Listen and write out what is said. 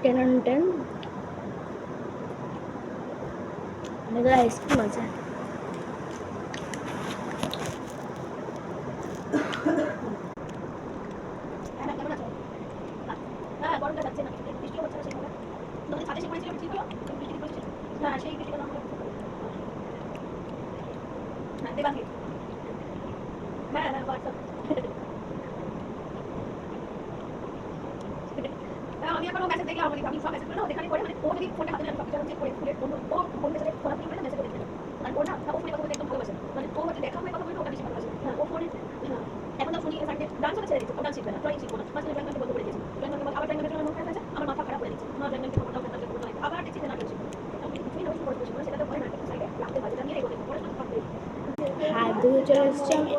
10 on 10 मेरा ice cream আছে আমি এখনো মেসেজ দেখলাম আমি সব মেসেজ করলাম ওখানে করে মানে ও যদি ফোনটা হাতে নেয় সব কিছু চেক করে খুলে ও ফোন মেসেজে ফোন আপনি করে মেসেজ করে দিলেন আর ও না ও ফোনে কথা বলতে একদম ভালোবাসে মানে ও হচ্ছে দেখা হয় কথা বলতে ওটা বেশি ভালোবাসে হ্যাঁ ও ফোনে এখন তো শুনি সানডে ডান্স হচ্ছে ছেড়ে দিচ্ছে ডান্স শিখবে না ড্রয়িং শিখবো না মাঝখানে ড্রয়িং বন্ধ করে দিয়েছি ড্রয়িং বন্ধ আবার ড্রয়িং মন খারাপ হয়েছে আমার মাথা খারাপ হয়ে যাচ্ছে আমার ড্রয়িং করতে করতে আবার দেখছি যে না কিছু কিছুই না পড়তে সেটা তো ভয় না সাইডে রাখতে পারে জানিয়ে এগোতে পড়াশোনা করতে হাত ধুয়ে চলে এসেছি আমি